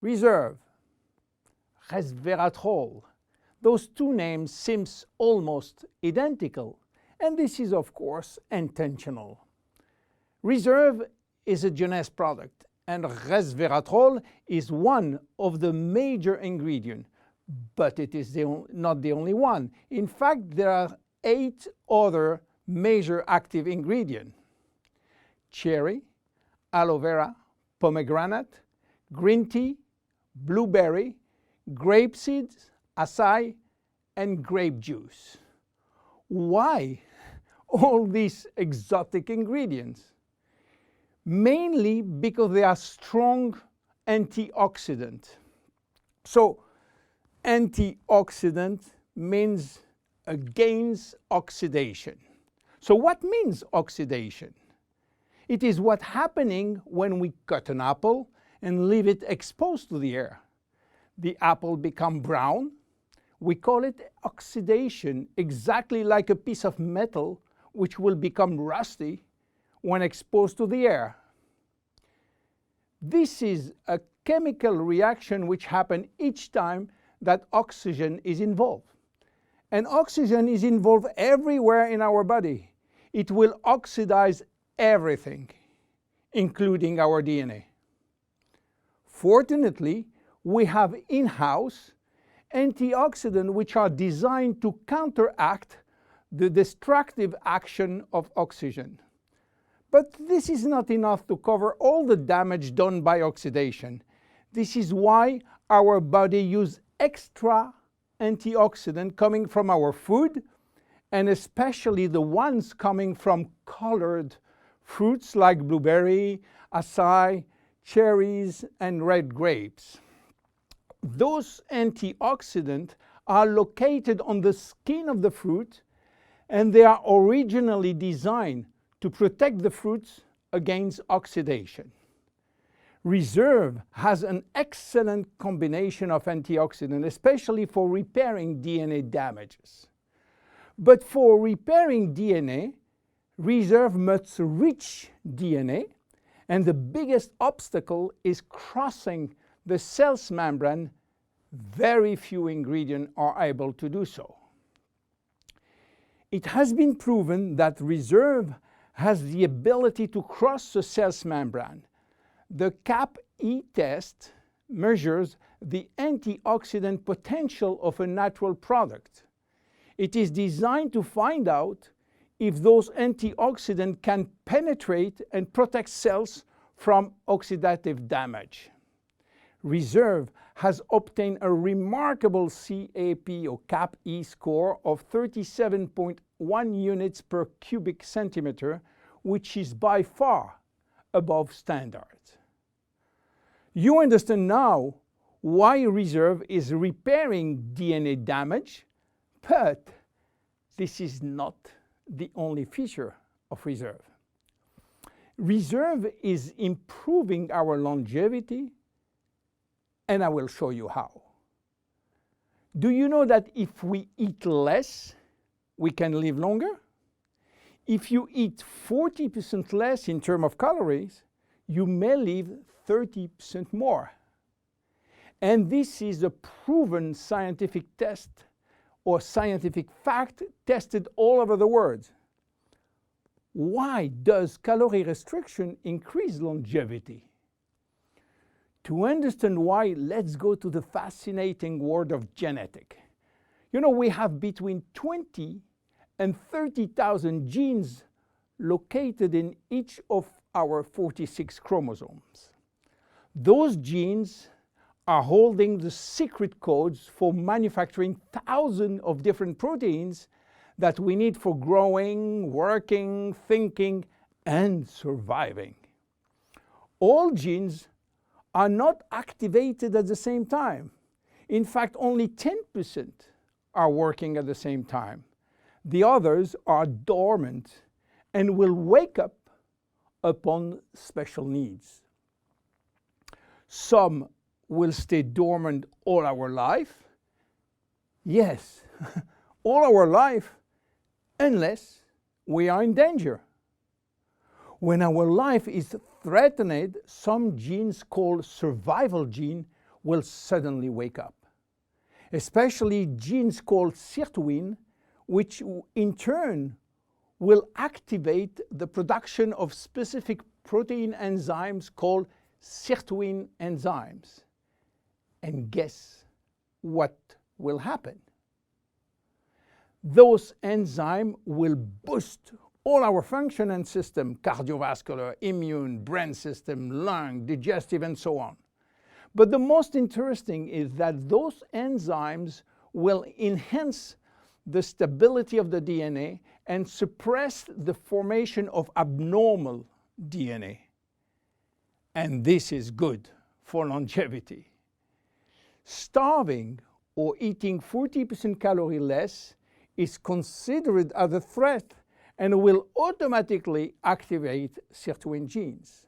Reserve, Resveratrol. Those two names seem almost identical, and this is of course intentional. Reserve is a Jeunesse product, and Resveratrol is one of the major ingredients, but it is not the only one. In fact, there are 8 other major active ingredients: cherry, aloe vera, pomegranate, green tea, blueberry, grape seeds, acai, and grape juice. Why all these exotic ingredients? Mainly because they are strong antioxidants. So, antioxidant means against oxidation. So what means oxidation? It is what's happening when we cut an apple and leave it exposed to the air. The apple becomes brown. We call it oxidation, exactly like a piece of metal which will become rusty when exposed to the air. This is a chemical reaction which happens each time that oxygen is involved. And oxygen is involved everywhere in our body. It will oxidize everything, including our DNA. Fortunately, we have in-house antioxidants which are designed to counteract the destructive action of oxygen. But this is not enough to cover all the damage done by oxidation. This is why our body uses extra antioxidants coming from our food, and especially the ones coming from colored fruits like blueberry, acai, cherries, and red grapes. Those antioxidants are located on the skin of the fruit, and they are originally designed to protect the fruits against oxidation. Reserve has an excellent combination of antioxidants, especially for repairing DNA damages. But for repairing DNA, Reserve must reach DNA, and the biggest obstacle is crossing the cell's membrane. Very few ingredients are able to do so. It has been proven that Reserve has the ability to cross the cell's membrane. The CAP-E test measures the antioxidant potential of a natural product. It is designed to find out if those antioxidants can penetrate and protect cells from oxidative damage. Reserve has obtained a remarkable CAP or CAP-E score of 37.1 units per cubic centimeter, which is by far above standard. You understand now why Reserve is repairing DNA damage, but this is not the only feature of Reserve. Reserve is improving our longevity, and I will show you how. Do you know that if we eat less, we can live longer? If you eat 40% less in terms of calories, you may live 30% more. And this is a proven scientific test or scientific fact tested all over the world. Why does calorie restriction increase longevity? To understand why, let's go to the fascinating world of genetics. You know, we have between 20 and 30,000 genes located in each of our 46 chromosomes. Those genes are holding the secret codes for manufacturing thousands of different proteins that we need for growing, working, thinking, and surviving. All genes are not activated at the same time. In fact, only 10% are working at the same time. The others are dormant and will wake up upon special needs. Some will stay dormant all our life. Yes, all our life, unless we are in danger. When our life is threatened, some genes called survival gene will suddenly wake up, especially genes called sirtuin, which in turn will activate the production of specific protein enzymes called sirtuin enzymes. And guess what will happen? Those enzymes will boost all our function and system: cardiovascular, immune, brain system, lung, digestive, and so on. But the most interesting is that those enzymes will enhance the stability of the DNA and suppress the formation of abnormal DNA. And this is good for longevity. Starving or eating 40% calorie less is considered as a threat and will automatically activate sirtuin genes.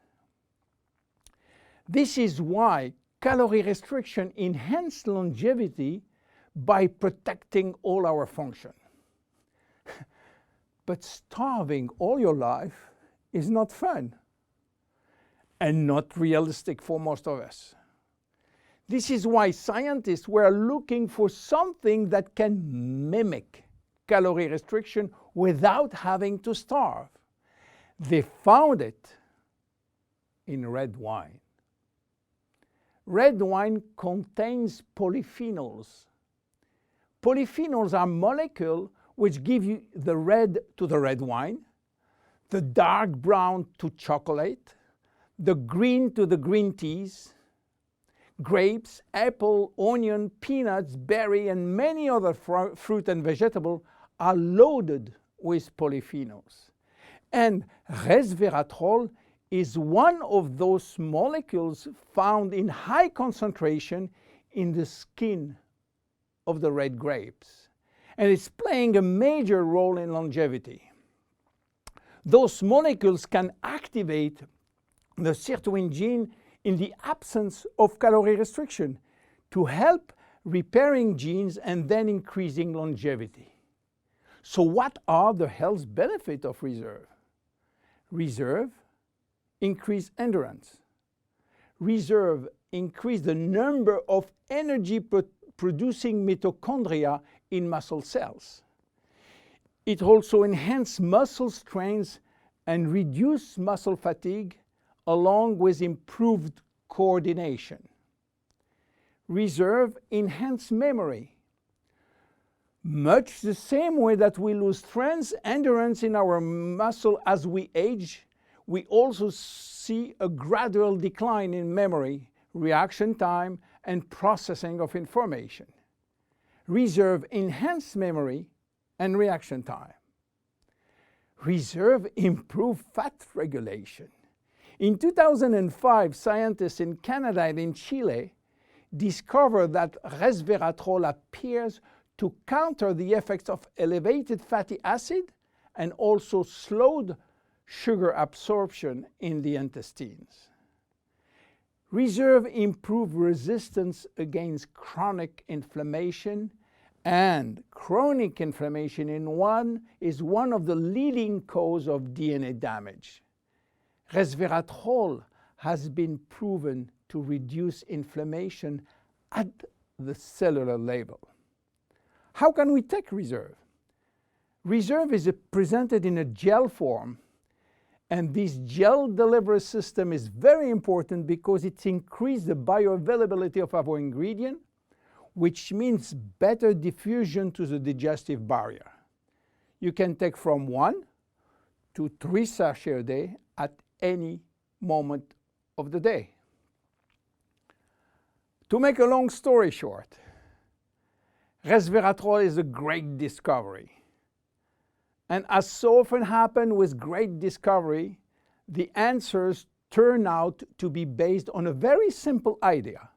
This is why calorie restriction enhances longevity by protecting all our function. But starving all your life is not fun and not realistic for most of us. This is why scientists were looking for something that can mimic calorie restriction without having to starve. They found it in red wine. Red wine contains polyphenols. Polyphenols are molecules which give you the red to the red wine, the dark brown to chocolate, the green to the green teas. Grapes, apple, onion, peanuts, berry, and many other fruit and vegetables are loaded with polyphenols. And resveratrol is one of those molecules found in high concentration in the skin of the red grapes. And it's playing a major role in longevity. Those molecules can activate the sirtuin gene in the absence of calorie restriction to help repairing genes and then increasing longevity. So what are the health benefits of reserve? Reserve increase endurance. Reserve increase the number of energy-producing mitochondria in muscle cells. It also enhances muscle strength and reduces muscle fatigue, along with improved coordination. Reserve enhances memory. Much the same way that we lose strength, endurance in our muscle as we age, we also see a gradual decline in memory, reaction time, and processing of information. Reserve enhances memory and reaction time. Reserve improves fat regulation. In 2005, scientists in Canada and in Chile discovered that resveratrol appears to counter the effects of elevated fatty acid and also slowed sugar absorption in the intestines. Reserve improves resistance against chronic inflammation, and chronic inflammation is one of the leading causes of DNA damage. Resveratrol has been proven to reduce inflammation at the cellular level. How can we take reserve? Reserve is presented in a gel form, and this gel delivery system is very important because it increases the bioavailability of our ingredient, which means better diffusion to the digestive barrier. You can take from 1 to 3 sachets a day at any moment of the day. To make a long story short, resveratrol is a great discovery. And as so often happens with great discovery, the answers turn out to be based on a very simple idea.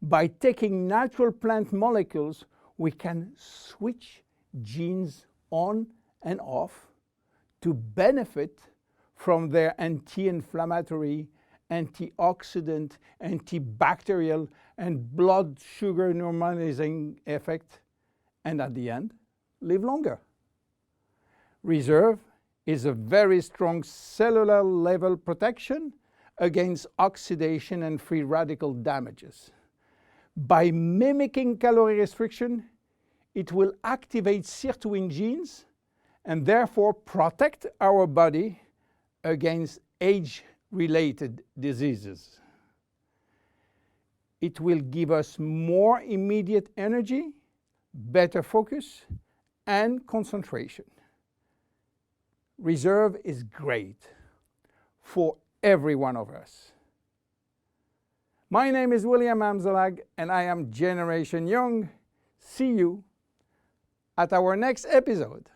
By taking natural plant molecules, we can switch genes on and off to benefit from their anti-inflammatory, antioxidant, antibacterial, and blood sugar normalizing effect, and at the end, live longer. Reserve is a very strong cellular level protection against oxidation and free radical damages. By mimicking calorie restriction, it will activate sirtuin genes and therefore protect our body against age-related diseases. It will give us more immediate energy, better focus, and concentration. Reserve is great for every one of us. My name is William Amzalag, and I am Generation Young. See you at our next episode.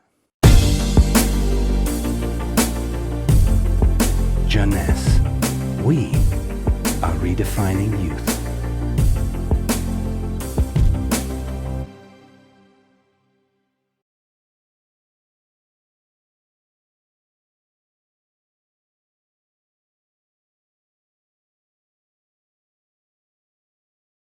Jeunesse. We are redefining youth.